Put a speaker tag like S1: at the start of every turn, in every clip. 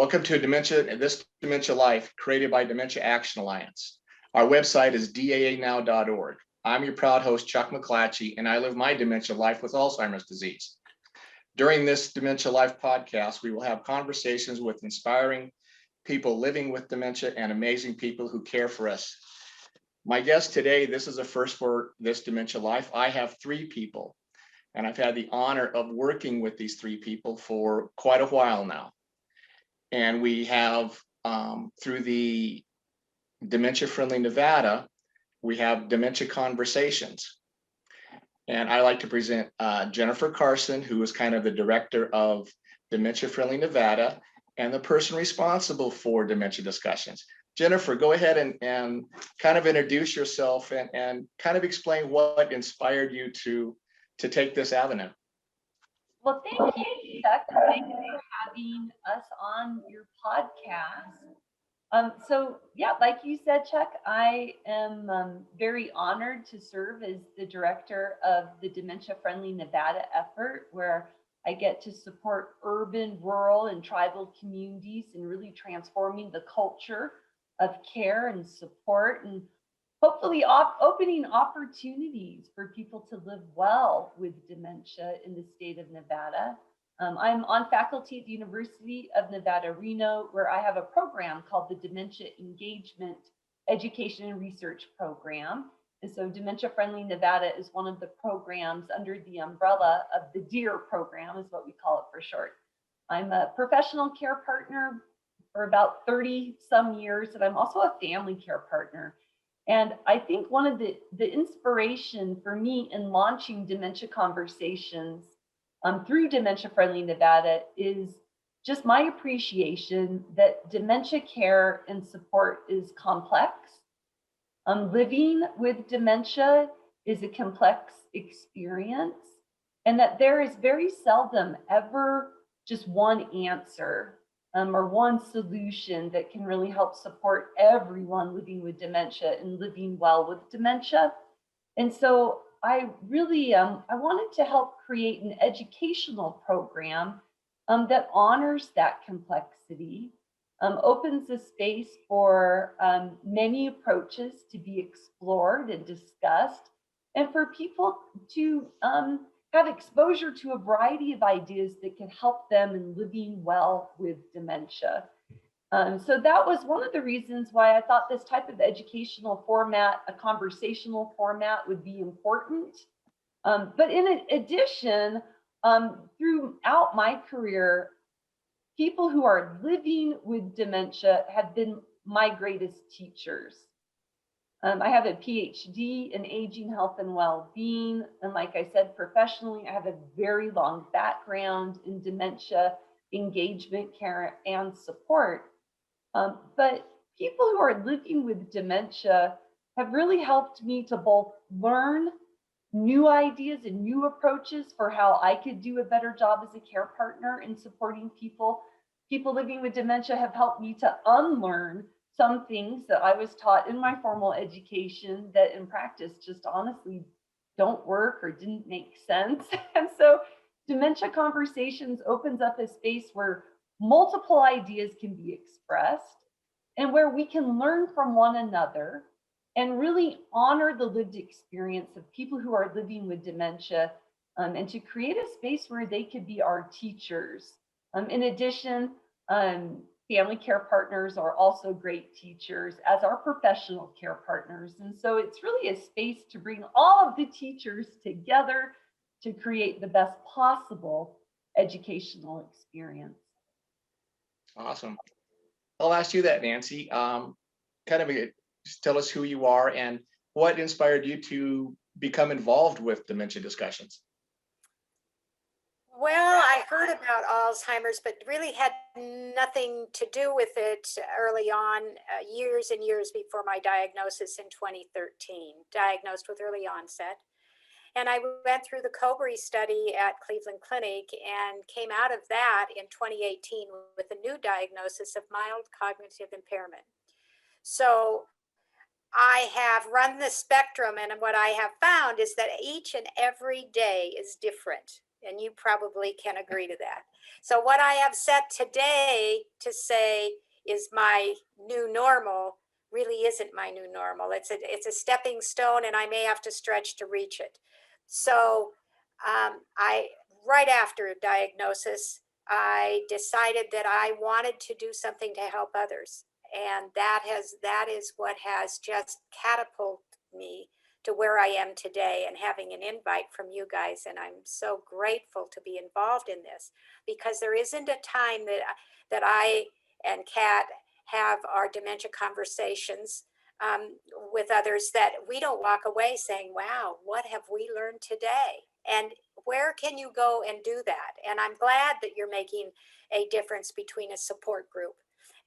S1: Welcome to This Dementia Life, created by Dementia Action Alliance. Our website is daanow.org. I'm your proud host, Chuck McClatchey, and I live my dementia life with Alzheimer's disease. During this Dementia Life podcast, we will have conversations with inspiring people living with dementia and amazing people who care for us. My guest today, this is a first for This Dementia Life. I have three people, and I've had the honor of working with these three people for quite a while now. And we have, through the Dementia Friendly Nevada, we have Dementia Conversations. And I like to present Jennifer Carson, who is kind of the director of Dementia Friendly Nevada and the person responsible for dementia discussions. Jennifer, go ahead and kind of introduce yourself and kind of explain what inspired you to take this avenue.
S2: Well, thank you, Chuck. Thank you for having us on your podcast. So yeah, like you said, Chuck, I am very honored to serve as the director of the Dementia Friendly Nevada effort, where I get to support urban, rural, and tribal communities in really transforming the culture of care and support, and hopefully opening opportunities for people to live well with dementia in the state of Nevada. I'm on faculty at the University of Nevada, Reno, where I have a program called the Dementia Engagement Education and Research Program. And so Dementia Friendly Nevada is one of the programs under the umbrella of the DEAR program, is what we call it for short. I'm a professional care partner for about 30 some years, and I'm also a family care partner. And I think one of the inspiration for me in launching Dementia Conversations through Dementia Friendly Nevada is just my appreciation that dementia care and support is complex. Living with dementia is a complex experience, and that there is very seldom ever just one answer or one solution that can really help support everyone living with dementia and living well with dementia. And so I really, I wanted to help create an educational program that honors that complexity, opens a space for many approaches to be explored and discussed, and for people to have exposure to a variety of ideas that can help them in living well with dementia. So that was one of the reasons why I thought this type of educational format, a conversational format, would be important. But in addition, throughout my career, people who are living with dementia have been my greatest teachers. I have a PhD in aging, health, and well-being. And like I said, professionally, I have a very long background in dementia engagement, care, and support. But people who are living with dementia have really helped me to both learn new ideas and new approaches for how I could do a better job as a care partner in supporting people. People living with dementia have helped me to unlearn some things that I was taught in my formal education that in practice just honestly don't work or didn't make sense. And so Dementia Conversations opens up a space where multiple ideas can be expressed and where we can learn from one another and really honor the lived experience of people who are living with dementia, and to create a space where they could be our teachers. In addition, family care partners are also great teachers, as are professional care partners. And so it's really a space to bring all of the teachers together to create the best possible educational experience.
S1: Awesome. I'll ask you that, Nancy. Just tell us who you are and what inspired you to become involved with dementia discussions.
S3: Well, I heard about Alzheimer's, but really had nothing to do with it early on, years and years before my diagnosis in 2013, diagnosed with early onset. And I went through the Cobry study at Cleveland Clinic and came out of that in 2018 with a new diagnosis of mild cognitive impairment. So I have run the spectrum, and what I have found is that each and every day is different. And you probably can agree to that. So what I have set today to say is my new normal really isn't my new normal. It's a stepping stone, and I may have to stretch to reach it. So right after diagnosis, I decided that I wanted to do something to help others. And that is what has just catapulted me to where I am today, and having an invite from you guys. And I'm so grateful to be involved in this, because there isn't a time that I and Kat have our dementia conversations with others that we don't walk away saying, wow, what have we learned today? And where can you go and do that? And I'm glad that you're making a difference between a support group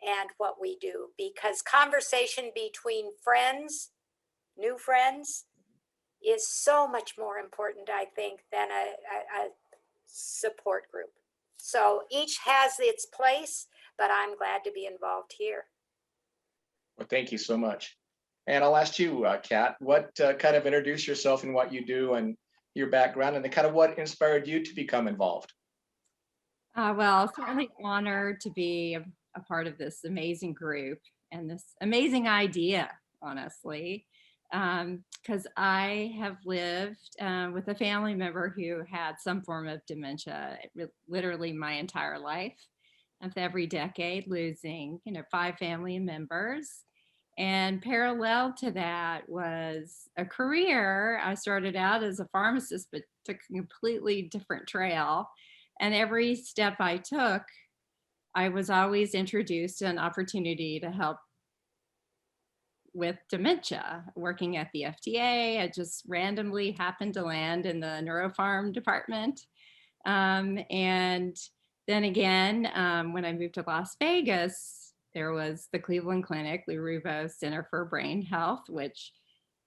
S3: and what we do, because conversation between friends, new friends, is so much more important, I think, than a support group. So each has its place, but I'm glad to be involved here.
S1: Well, thank you so much. And I'll ask you, Kat, what kind of introduce yourself and what you do and your background, and then kind of what inspired you to become involved?
S4: Well, certainly honored to be a part of this amazing group and this amazing idea, honestly, because I have lived with a family member who had some form of dementia literally my entire life, of every decade, losing, 5 family members. And parallel to that was a career. I started out as a pharmacist, but took a completely different trail. And every step I took, I was always introduced to an opportunity to help with dementia. Working at the FDA, I just randomly happened to land in the neuropharm department. And then again, when I moved to Las Vegas, there was the Cleveland Clinic, Lou Ruvo Center for Brain Health, which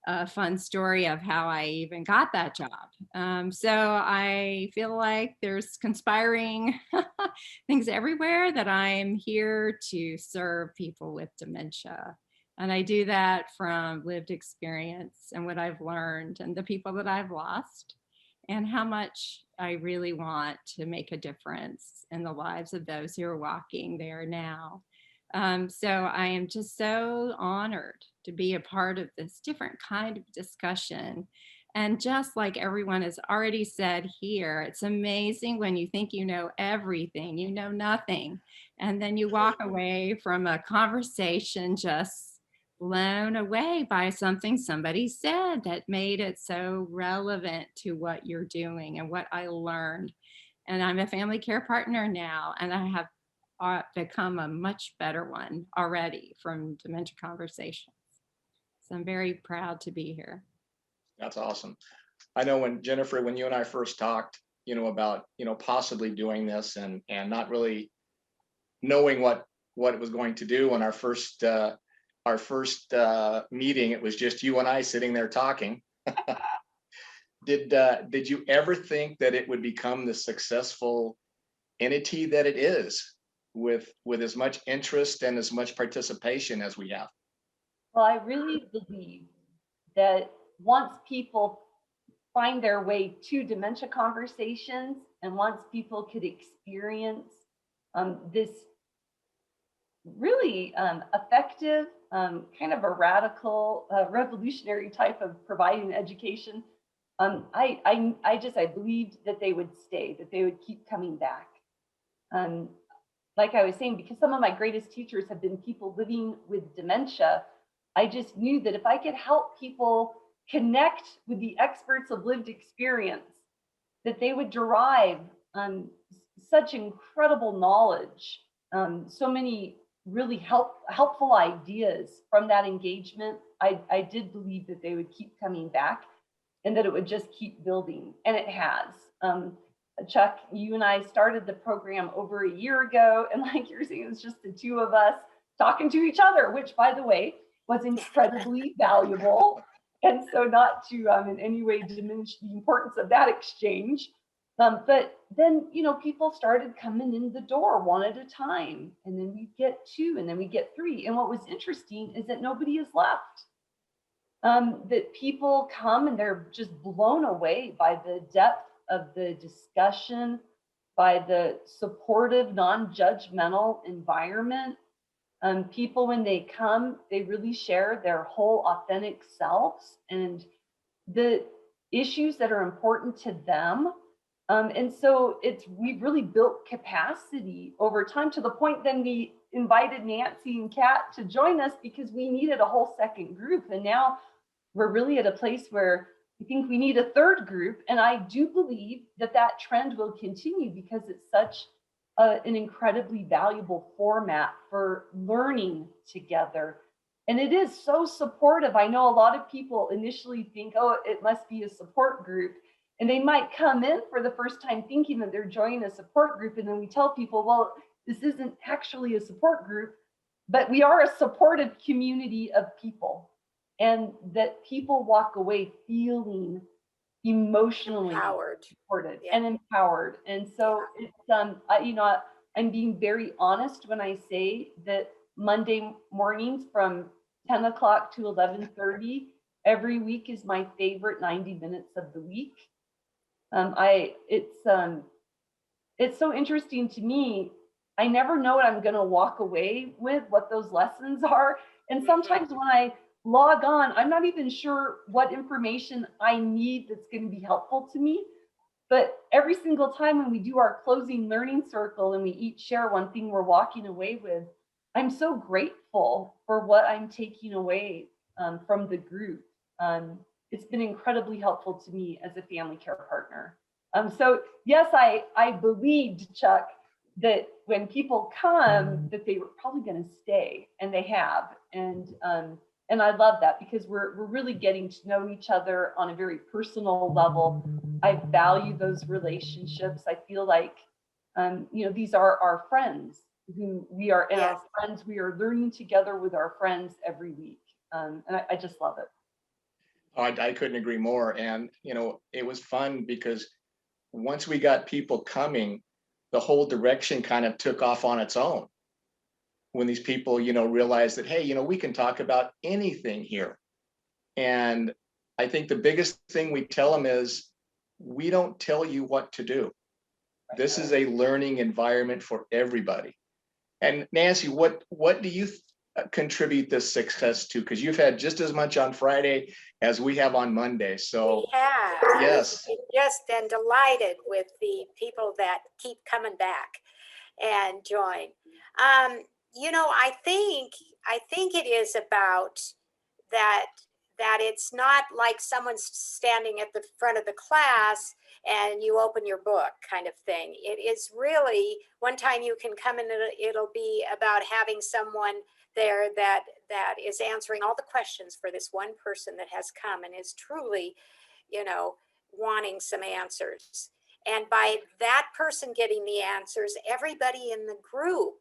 S4: a fun story of how I even got that job. So I feel like there's conspiring things everywhere, that I'm here to serve people with dementia. And I do that from lived experience and what I've learned and the people that I've lost, and how much I really want to make a difference in the lives of those who are walking there now. So I am just so honored to be a part of this different kind of discussion. And just like everyone has already said here, it's amazing when you think you know everything, you know nothing. And then you walk away from a conversation just blown away by something somebody said that made it so relevant to what you're doing and what I learned. And I'm a family care partner now, and I have become a much better one already from Dementia Conversations. So I'm very proud to be here.
S1: That's awesome. I know when Jennifer, when you and I first talked, about, possibly doing this and not really knowing what it was going to do. On our first meeting, it was just you and I sitting there talking. Did you ever think that it would become the successful entity that it is, with as much interest and as much participation as we have?
S2: Well, I really believe that once people find their way to Dementia Conversations, and once people could experience this really effective, kind of a radical, revolutionary type of providing education, I believed that they would stay, that they would keep coming back. Like I was saying, because some of my greatest teachers have been people living with dementia, I just knew that if I could help people connect with the experts of lived experience, that they would derive such incredible knowledge, so many really helpful ideas from that engagement. I did believe that they would keep coming back, and that it would just keep building, and it has. Chuck, you and I started the program over a year ago, and like you're saying, it's just the two of us talking to each other, which, by the way, was incredibly valuable. And so not to in any way diminish the importance of that exchange. But then, people started coming in the door one at a time, and then we get 2, and then we get 3. And what was interesting is that nobody is left. That people come and they're just blown away by the depth of the discussion, by the supportive, non-judgmental environment. People, when they come, they really share their whole authentic selves and the issues that are important to them. And so we've really built capacity over time, to the point then we invited Nancy and Kat to join us because we needed a whole second group. And now we're really at a place where I think we need a third group. And I do believe that that trend will continue because it's such an incredibly valuable format for learning together. And it is so supportive. I know a lot of people initially think, oh, it must be a support group. And they might come in for the first time thinking that they're joining a support group. And then we tell people, well, this isn't actually a support group, but we are a supportive community of people. And that people walk away feeling emotionally supported and empowered. And so it's I'm being very honest when I say that Monday mornings from 10 o'clock to 11:30 every week is my favorite 90 minutes of the week. It's so interesting to me. I never know what I'm going to walk away with, what those lessons are. And sometimes when I log on, I'm not even sure what information I need that's going to be helpful to me. But every single time when we do our closing learning circle and we each share one thing we're walking away with, I'm so grateful for what I'm taking away from the group. It's been incredibly helpful to me as a family care partner. So yes, I believed, Chuck, that when people come, that they were probably going to stay, and they have. And I love that because we're really getting to know each other on a very personal level. I value those relationships. I feel like, these are our friends who we are, and our friends, we are learning together with our friends every week. And I just love it.
S1: I couldn't agree more. And, it was fun because once we got people coming, the whole direction kind of took off on its own. When these people, realized that, hey, we can talk about anything here. And I think the biggest thing we tell them is, we don't tell you what to do. This is a learning environment for everybody. And Nancy, what do you contribute this success to? Because you've had just as much on Friday as we have on Monday. So
S3: we have.
S1: Yes.
S3: We've just been delighted with the people that keep coming back and join. I think it is about that it's not like someone's standing at the front of the class and you open your book kind of thing. It is really, one time you can come in, it'll be about having someone there that is answering all the questions for this one person that has come and is truly, wanting some answers. And by that person getting the answers, everybody in the group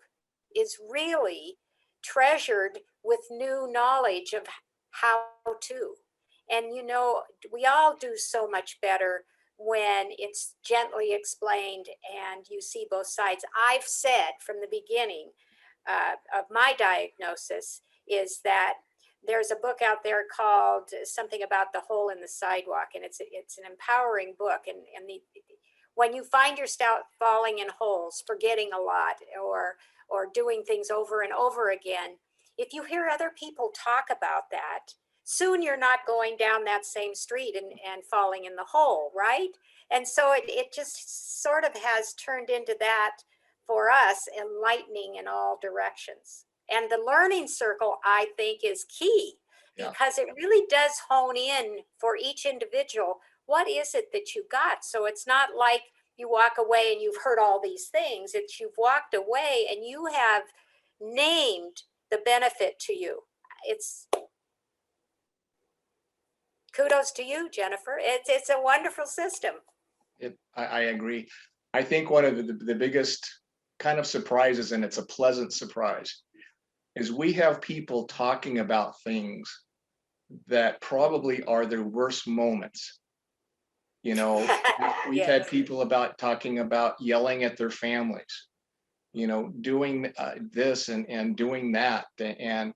S3: is really treasured with new knowledge of how to. And we all do so much better when it's gently explained and you see both sides. I've said from the beginning of my diagnosis is that there's a book out there called Something About the Hole in the Sidewalk, and it's an empowering book. And when you find yourself falling in holes, forgetting a lot, or doing things over and over again, if you hear other people talk about that, soon you're not going down that same street and falling in the hole, right? And so it just sort of has turned into that for us, enlightening in all directions. And the learning circle, I think, is key because it really does hone in for each individual. What is it that you got? So it's not like you walk away and you've heard all these things. It's you've walked away and you have named the benefit to you. It's kudos to you, Jennifer. It's a wonderful system.
S1: I agree. I think one of the biggest kind of surprises, and it's a pleasant surprise, is we have people talking about things that probably are their worst moments. We've had people talking about yelling at their families, doing this and doing that. And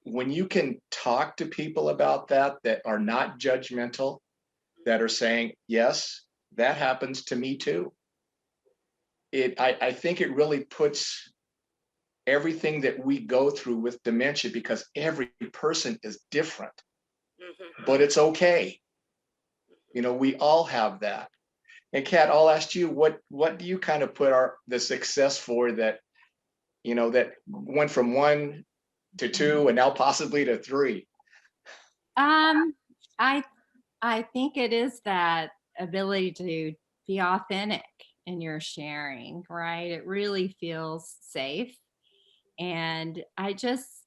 S1: when you can talk to people about that are not judgmental, that are saying, yes, that happens to me too. I think it really puts everything that we go through with dementia, because every person is different, but it's okay. You know, we all have that. And Kat, I'll ask you, what do you kind of put the success for that, you know, that went from 1 to 2 and now possibly to 3?
S4: I I think it is that ability to be authentic in your sharing, right? It really feels safe. And I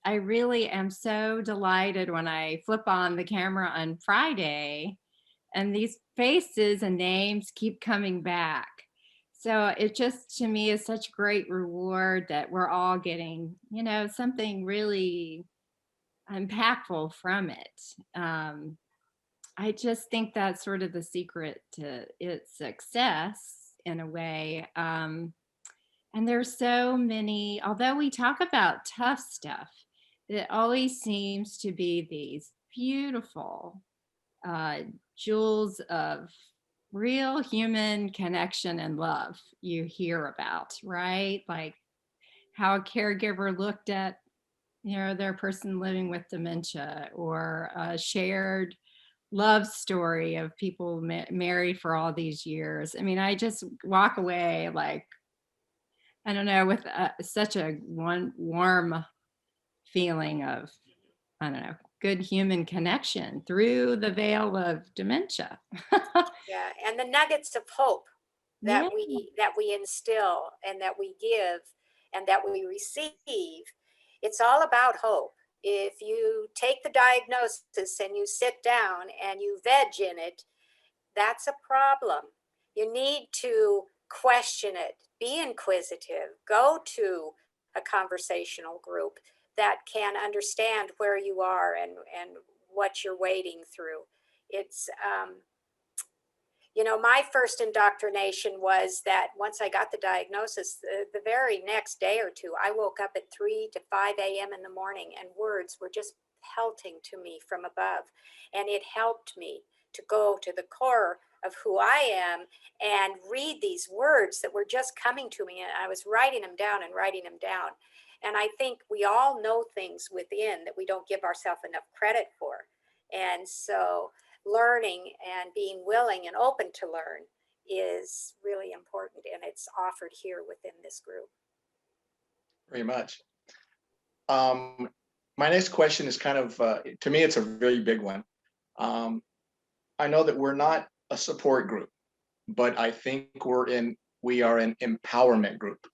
S4: really am so delighted when I flip on the camera on Friday and these faces and names keep coming back. So it just, to me, is such great reward that we're all getting, you know, something really impactful from it. I just think that's sort of the secret to its success in a way. And there's so many, although we talk about tough stuff, it always seems to be these beautiful uh, jewels of real human connection and love you hear about, right? Like how a caregiver looked at, you know, their person living with dementia, or a shared love story of people married for all these years. I mean, I just walk away like, I don't know, with such a warm feeling of, I don't know, good human connection through the veil of dementia.
S3: Yeah, and the nuggets of hope
S4: Yeah.
S3: that we instill and that we give and that we receive. It's all about hope. If you take the diagnosis and you sit down and you veg in it, that's a problem. You need to question it, be inquisitive, go to a conversational group that can understand where you are and what you're wading through. It's you know, my first indoctrination was that once I got the diagnosis, the very next day or two, I woke up at 3 to 5 a.m. in the morning and words were just pelting to me from above. And it helped me to go to the core of who I am and read these words that were just coming to me. And I was writing them down and writing them down. And I think we all know things within that we don't give ourselves enough credit for. And so learning and being willing and open to learn is really important, and it's offered here within this group.
S1: Very much. My next question is kind of, to me, it's a very big one. I know that we're not a support group, but I think we are an empowerment group.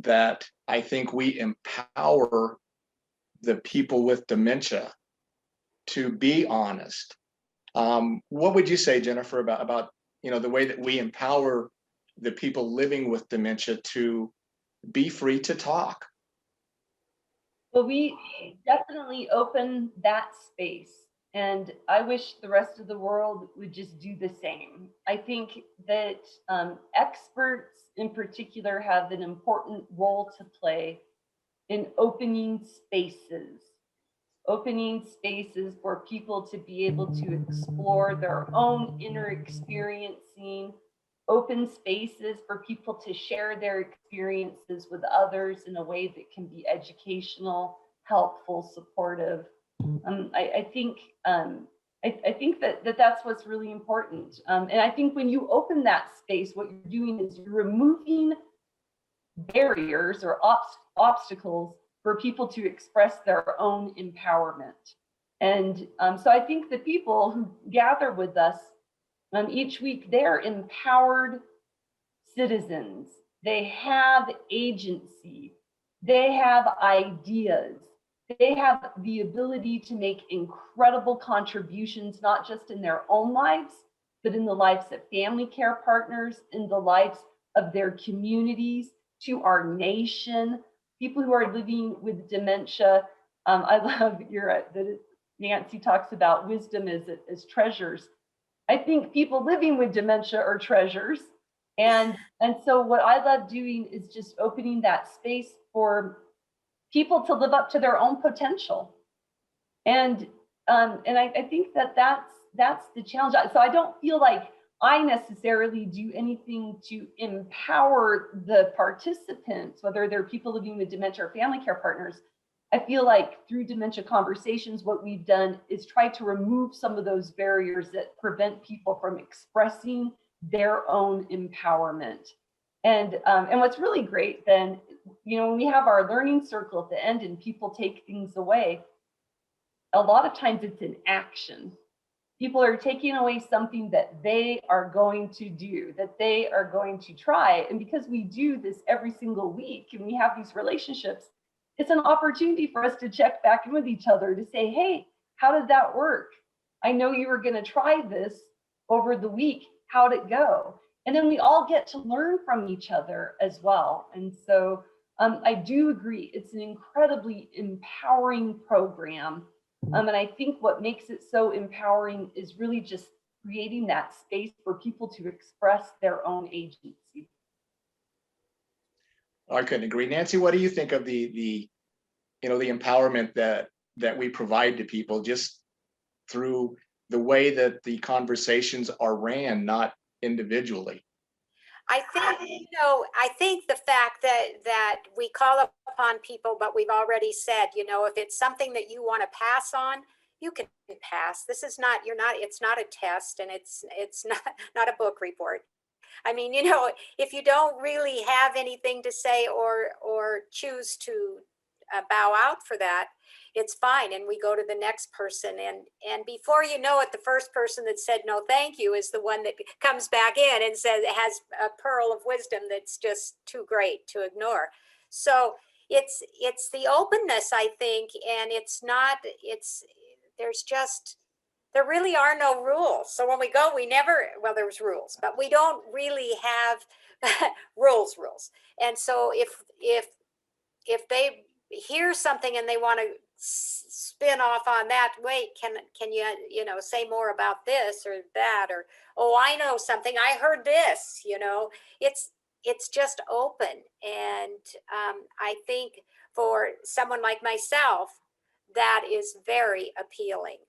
S1: That I think we empower the people with dementia to be honest. What would you say, Jennifer, about you know, the way that we empower the people living with dementia to be free to talk?
S2: Well, we definitely open that space, and I wish the rest of the world would just do the same. I think that experts in particular have an important role to play in opening spaces for people to be able to explore their own inner experiencing, open spaces for people to share their experiences with others in a way that can be educational, helpful, supportive. I think that that's what's really important. And I think when you open that space, what you're doing is you're removing barriers or obstacles for people to express their own empowerment. And so I think the people who gather with us each week, they're empowered citizens. They have agency. They have ideas. They have the ability to make incredible contributions, not just in their own lives, but in the lives of family care partners, in the lives of their communities, to our nation. People who are living with dementia. I love that Nancy talks about wisdom as treasures. I think people living with dementia are treasures. And so what I love doing is just opening that space for people to live up to their own potential. And I think that that's the challenge. So I don't feel like I necessarily do anything to empower the participants, whether they're people living with dementia or family care partners. I feel like through Dementia Conversations, what we've done is try to remove some of those barriers that prevent people from expressing their own empowerment. And what's really great then, when we have our learning circle at the end and people take things away, a lot of times it's an action. People are taking away something that they are going to do, that they are going to try. And because we do this every single week and we have these relationships, it's an opportunity for us to check back in with each other to say, hey, how did that work? I know you were going to try this over the week. How'd it go? And then we all get to learn from each other as well. And so I do agree. It's an incredibly empowering program. And I think what makes it so empowering is really just creating that space for people to express their own agency.
S1: I couldn't agree. Nancy, what do you think of the empowerment that we provide to people just through the way that the conversations are ran, not individually?
S3: I think the fact that we call upon people, but we've already said, if it's something that you want to pass on, you can pass. This is not, it's not a test, and it's not a book report. I mean, if you don't really have anything to say or choose to bow out for that, it's fine. And we go to the next person. And before you know it, the first person that said no thank you is the one that comes back in and says it has a pearl of wisdom that's just too great to ignore. So it's the openness, I think, and there really are no rules. So when we go, there's rules, but we don't really have rules. And so if they hear something and they want to spin off on that, wait, can you say more about this or that, or, oh, I know something, I heard this, it's just open. And I think for someone like myself, that is very appealing,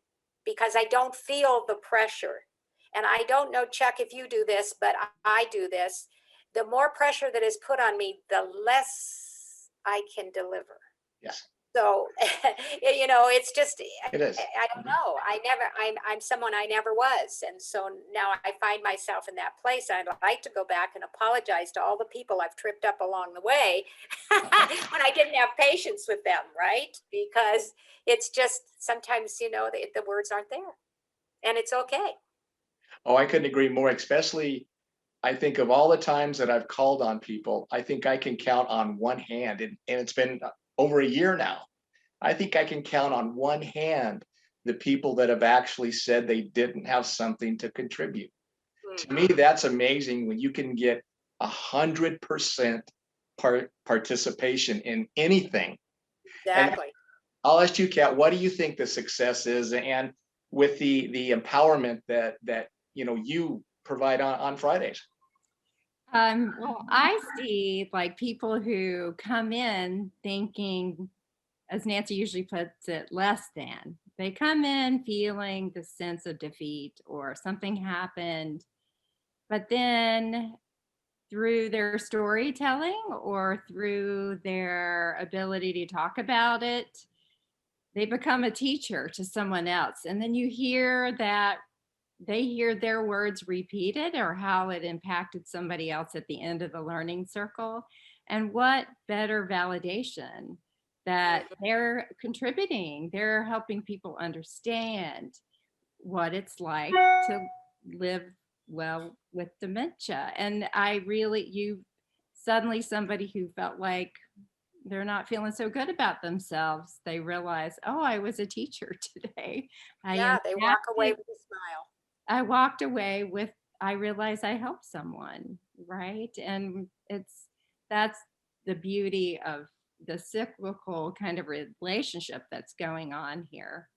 S3: because I don't feel the pressure. And I don't know, Chuck, if you do this, but I do this. The more pressure that is put on me, the less I can deliver.
S1: Yes.
S3: So, it's just,
S1: It is.
S3: I don't know. I'm someone I never was. And so now I find myself in that place. I'd like to go back and apologize to all the people I've tripped up along the way when I didn't have patience with them, right? Because it's just sometimes, the words aren't there, and it's okay.
S1: Oh, I couldn't agree more, especially I think of all the times that I've called on people, I think I can count on one hand, and it's been over a year now. I think I can count on one hand the people that have actually said they didn't have something to contribute. To me, that's amazing when you can get 100% participation in anything.
S3: Exactly.
S1: And I'll ask you, Kat, what do you think the success is, and with the empowerment that you provide on Fridays?
S4: Well, I see like people who come in thinking, as Nancy usually puts it, less than. They come in feeling the sense of defeat or something happened, but then through their storytelling or through their ability to talk about it, they become a teacher to someone else. And then you hear that they hear their words repeated or how it impacted somebody else at the end of the learning circle. And what better validation that they're contributing, they're helping people understand what it's like to live well with dementia. And suddenly somebody who felt like they're not feeling so good about themselves, they realize, oh, I was a teacher today.
S3: They walk away with a smile.
S4: I walked away with, I realized I helped someone, right? And that's the beauty of the cyclical kind of relationship that's going on here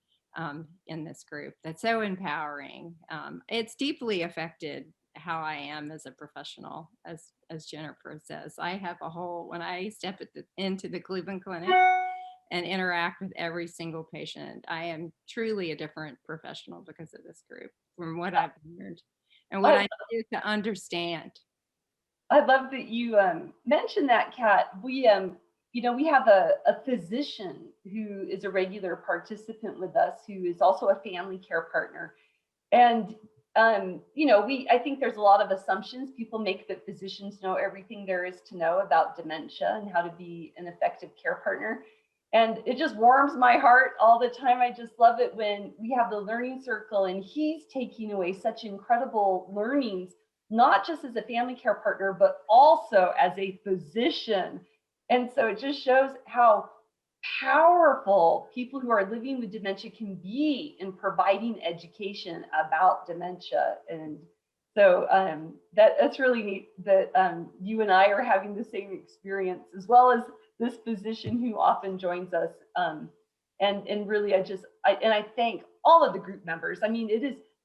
S4: in this group. That's so empowering. It's deeply affected how I am as a professional, as Jennifer says. I have when I step into the Cleveland Clinic and interact with every single patient, I am truly a different professional because of this group, from what I've learned. and what I do to understand.
S2: I love that you mentioned that, Kat. We have a physician who is a regular participant with us, who is also a family care partner. And I think there's a lot of assumptions people make that physicians know everything there is to know about dementia and how to be an effective care partner. And it just warms my heart all the time. I just love it when we have the learning circle and he's taking away such incredible learnings, not just as a family care partner, but also as a physician. And so it just shows how powerful people who are living with dementia can be in providing education about dementia. And so that's really neat that you and I are having the same experience, as well as this physician who often joins us. And really, I thank all of the group members. I mean,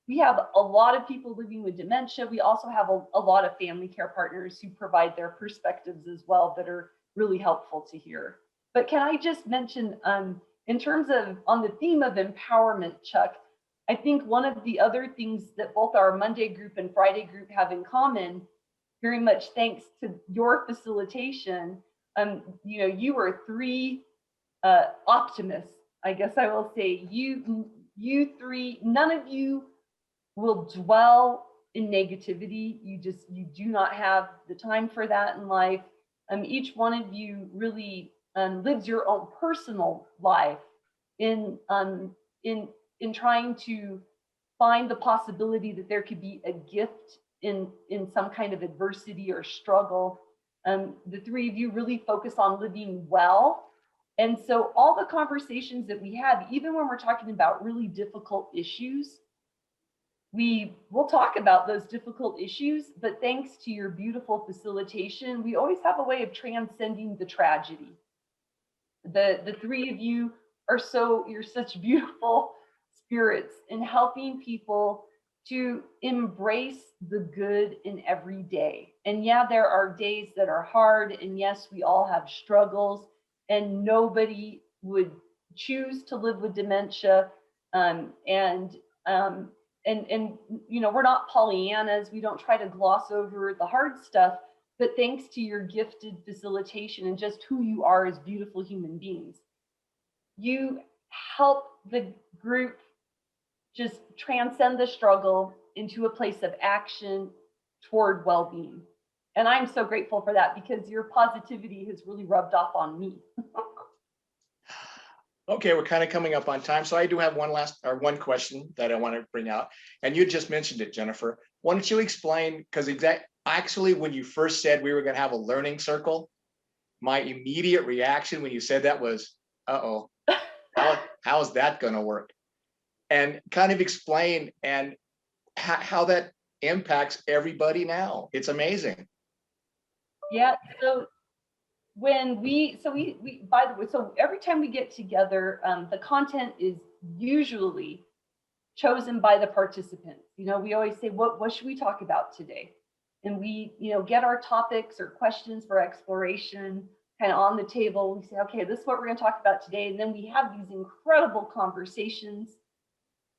S2: we have a lot of people living with dementia. We also have a lot of family care partners who provide their perspectives as well that are really helpful to hear. But can I just mention, in terms of on the theme of empowerment, Chuck, I think one of the other things that both our Monday group and Friday group have in common, very much thanks to your facilitation, you are three optimists, I guess I will say. You three, none of you will dwell in negativity. You do not have the time for that in life. Each one of you really lives your own personal life in trying to find the possibility that there could be a gift in some kind of adversity or struggle. The three of you really focus on living well. And so all the conversations that we have, even when we're talking about really difficult issues, we will talk about those difficult issues, but thanks to your beautiful facilitation, we always have a way of transcending the tragedy. The three of you you're such beautiful spirits in helping people to embrace the good in every day. And yeah, there are days that are hard, and yes, we all have struggles, and nobody would choose to live with dementia. We're not Pollyannas. We don't try to gloss over the hard stuff, but thanks to your gifted facilitation and just who you are as beautiful human beings, you help the group just transcend the struggle into a place of action toward well-being. And I'm so grateful for that, because your positivity has really rubbed off on me.
S1: Okay, we're kind of coming up on time. So I do have one question that I want to bring out. And you just mentioned it, Jennifer. Why don't you explain, because actually when you first said we were going to have a learning circle, my immediate reaction when you said that was, uh-oh, how is that going to work? And kind of explain and how that impacts everybody now. It's amazing.
S2: Yeah, so by the way, so every time we get together, the content is usually chosen by the participants. We always say, what should we talk about today? And we, get our topics or questions for exploration kind of on the table. We say, okay, this is what we're going to talk about today. And then we have these incredible conversations.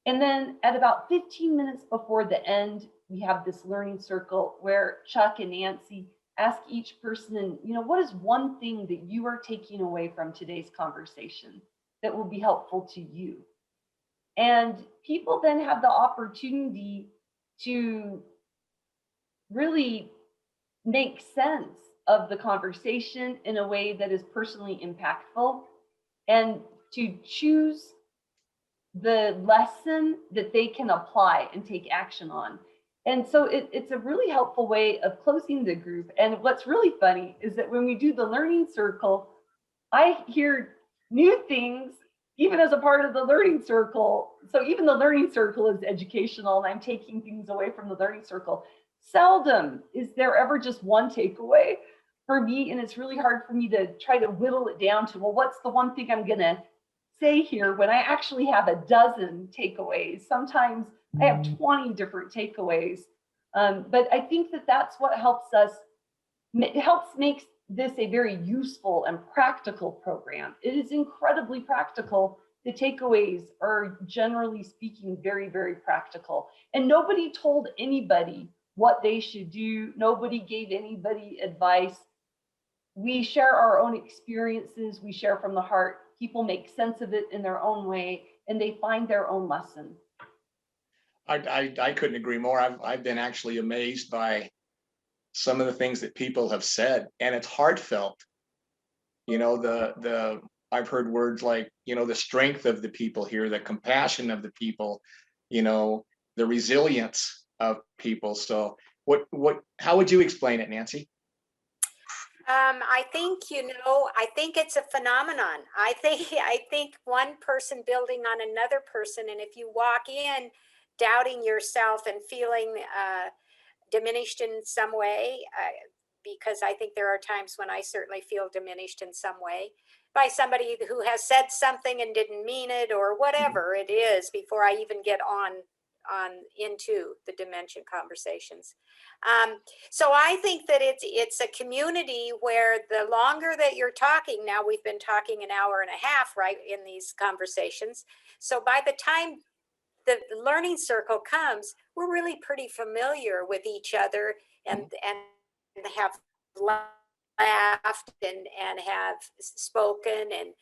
S2: And then at about 15 minutes before the end, we have this learning circle where Chuck and Nancy ask each person, what is one thing that you are taking away from today's conversation that will be helpful to you? And people then have the opportunity to really make sense of the conversation in a way that is personally impactful, and to choose the lesson that they can apply and take action on. And so it's a really helpful way of closing the group. And what's really funny is that when we do the learning circle, I hear new things even as a part of the learning circle. So even the learning circle is educational, and I'm taking things away from the learning circle. Seldom is there ever just one takeaway for me. And it's really hard for me to try to whittle it down to, well, what's the one thing I'm going to say here, when I actually have a dozen takeaways. Sometimes I have 20 different takeaways. But I think that that's what helps makes this a very useful and practical program. It is incredibly practical the takeaways are, generally speaking, very, very practical. And nobody told anybody what they should do. Nobody gave anybody advice. We share our own experiences. We share from the heart. People make sense of it in their own way, and they find their own lesson.
S1: I couldn't agree more. I've been actually amazed by some of the things that people have said, and it's heartfelt. You know, I've heard words like, you know, the strength of the people here, the compassion of the people, you know, the resilience of people. So how would you explain it, Nancy?
S3: I think, I think it's a phenomenon. I think one person building on another person, and if you walk in doubting yourself and feeling diminished in some way, because I think there are times when I certainly feel diminished in some way by somebody who has said something and didn't mean it, or whatever it is, before I even get on into the dementia conversations. So I think that it's a community where the longer that you're talking, now we've been talking an hour and a half, right, in these conversations. So by the time the learning circle comes, we're really pretty familiar with each other, and have laughed and have spoken, and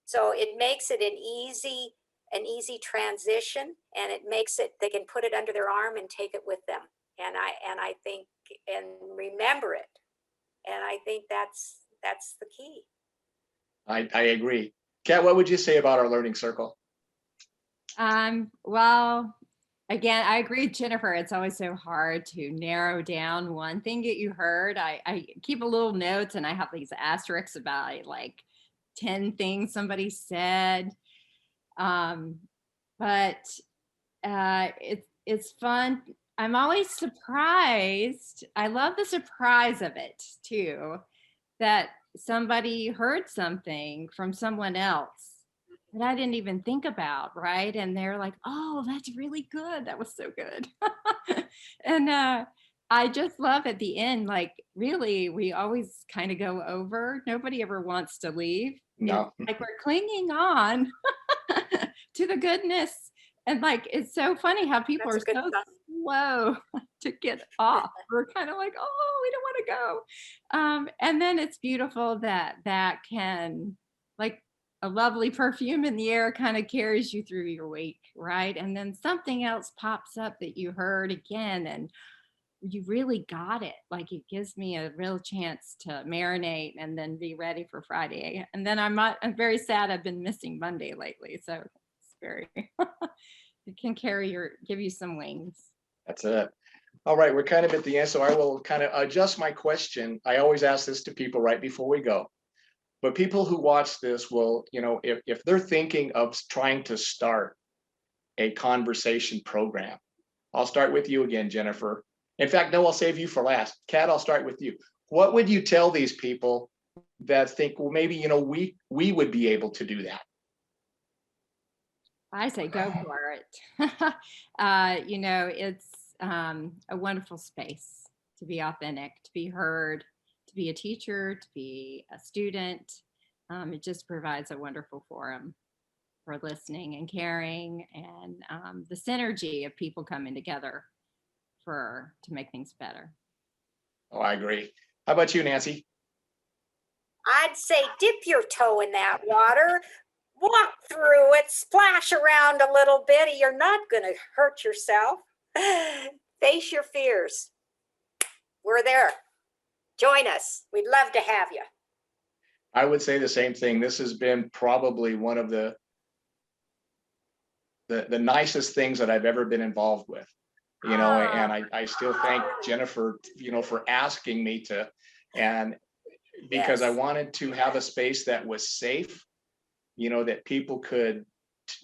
S3: so it makes it an easy transition, and it makes it, they can put it under their arm and take it with them, and I think, and remember it, and I think that's the key.
S1: I agree. Kat, what would you say about our learning circle?
S4: Well, again, I agree with Jennifer. It's always so hard to narrow down one thing that you heard. I keep a little notes, and I have these asterisks about like 10 things somebody said. But it's fun. I'm always surprised. I love the surprise of it too, that somebody heard something from someone else that I didn't even think about, right? And they're like, oh, that's really good. That was so good. And I just love at the end, like, really, we always kind of go over. Nobody ever wants to leave.
S1: No.
S4: It's like we're clinging on to the goodness. And like, it's so funny how people
S3: That's
S4: are
S3: a good
S4: so
S3: thought.
S4: slow to get off. We're kind of like, oh, we don't want to go. And then it's beautiful that can, like, a lovely perfume in the air kind of carries you through your week, right? And then something else pops up that you heard again, and you really got it. Like, it gives me a real chance to marinate and then be ready for Friday. And then I'm very sad I've been missing Monday lately. So it's very, it can give you some wings.
S1: That's it. All right, we're kind of at the end, so I will kind of adjust my question. I always ask this to people right before we go. But people who watch this will, you know, if they're thinking of trying to start a conversation program, I'll start with you again, Jennifer. In fact, no, I'll save you for last. Kat, I'll start with you. What would you tell these people that think, well, maybe, you know, we would be able to do that?
S4: I say go for it. You know, it's a wonderful space to be authentic, to be heard, to be a teacher, to be a student. It just provides a wonderful forum for listening and caring, and the synergy of people coming together to make things better.
S1: Oh, I agree. How about you, Nancy?
S3: I'd say dip your toe in that water, walk through it, splash around a little bit. You're not going to hurt yourself. Face your fears. We're there. Join us. We'd love to have you.
S1: I would say the same thing. This has been probably one of the nicest things that I've ever been involved with, you know, and I still thank Jennifer, you know, for asking me to, and because I wanted to have a space that was safe, you know, that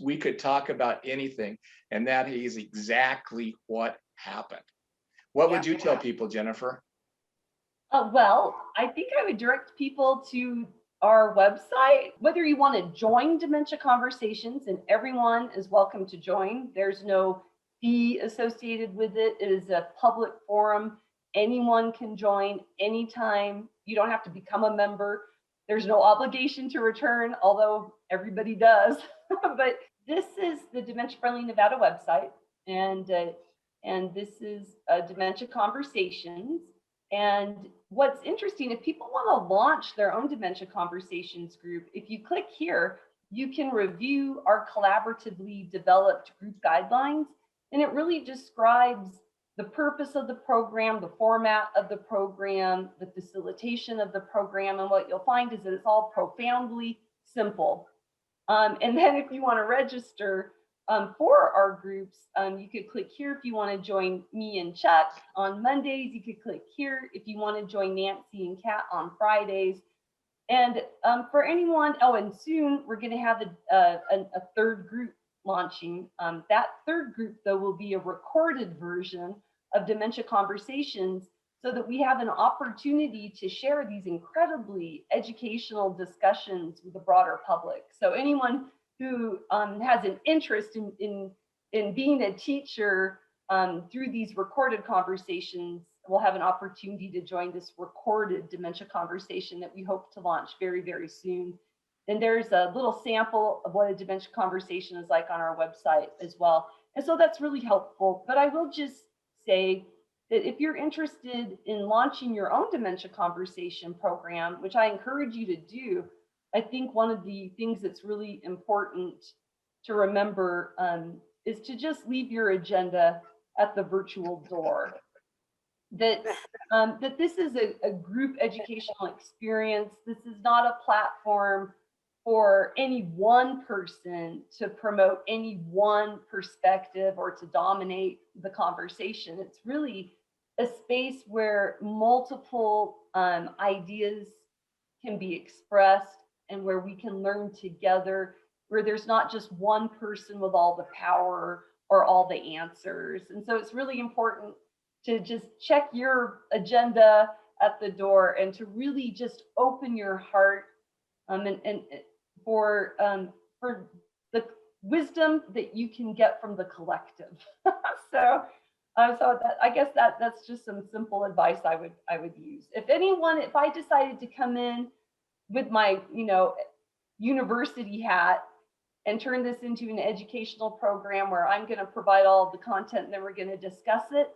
S1: we could talk about anything, and that is exactly what happened. What would you tell people, Jennifer?
S2: Well, I think I would direct people to our website, whether you want to join Dementia Conversations, and everyone is welcome to join. There's no fee associated with it. It is a public forum. Anyone can join anytime. You don't have to become a member. There's no obligation to return, although everybody does. But this is the Dementia Friendly Nevada website, and this is Dementia Conversations. And what's interesting, if people want to launch their own Dementia Conversations group, if you click here, you can review our collaboratively developed group guidelines, and it really describes the purpose of the program, the format of the program, the facilitation of the program, and what you'll find is that it's all profoundly simple. And then if you want to register for our groups, you could click here if you want to join me and Chuck on Mondays. You could click here if you want to join Nancy and Kat on Fridays. And for anyone, and soon we're going to have a third group launching. That third group, though, will be a recorded version of Dementia Conversations, so that we have an opportunity to share these incredibly educational discussions with the broader public. So anyone who has an interest in being a teacher through these recorded conversations will have an opportunity to join this recorded Dementia Conversation that we hope to launch very, very soon. And there's a little sample of what a Dementia Conversation is like on our website as well. And so that's really helpful. But I will just say that if you're interested in launching your own Dementia Conversation program, which I encourage you to do, I think one of the things that's really important to remember is to just leave your agenda at the virtual door. That this is a group educational experience. This is not a platform for any one person to promote any one perspective or to dominate the conversation. It's really a space where multiple ideas can be expressed and where we can learn together, where there's not just one person with all the power or all the answers. And so it's really important to just check your agenda at the door and to really just open your heart and for the wisdom that you can get from the collective. So that, I guess that's just some simple advice I would use. If I decided to come in with my university hat and turn this into an educational program where I'm going to provide all of the content and then we're going to discuss it,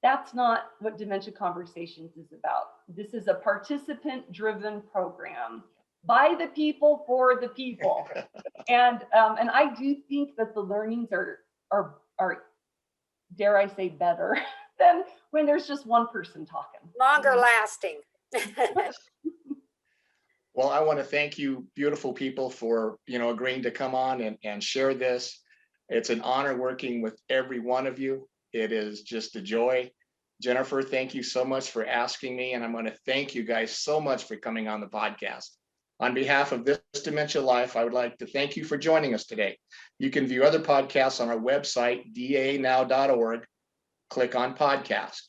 S2: that's not what Dementia Conversations is about. This is a participant-driven program by the people for the people, and I do think that the learnings are dare I say better than when there's just one person talking.
S3: Longer lasting.
S1: Well, I want to thank you, beautiful people, for agreeing to come on and share this. It's an honor working with every one of you. It is just a joy. Jennifer, thank you so much for asking me, and I'm going to thank you guys so much for coming on the podcast. On behalf of This Dementia Life, I would like to thank you for joining us today. You can view other podcasts on our website, daanow.org. Click on podcast.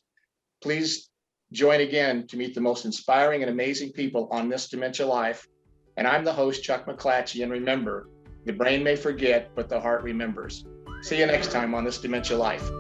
S1: Please join again to meet the most inspiring and amazing people on This Dementia Life. And I'm the host, Chuck McClatchey. And remember, the brain may forget, but the heart remembers. See you next time on This Dementia Life.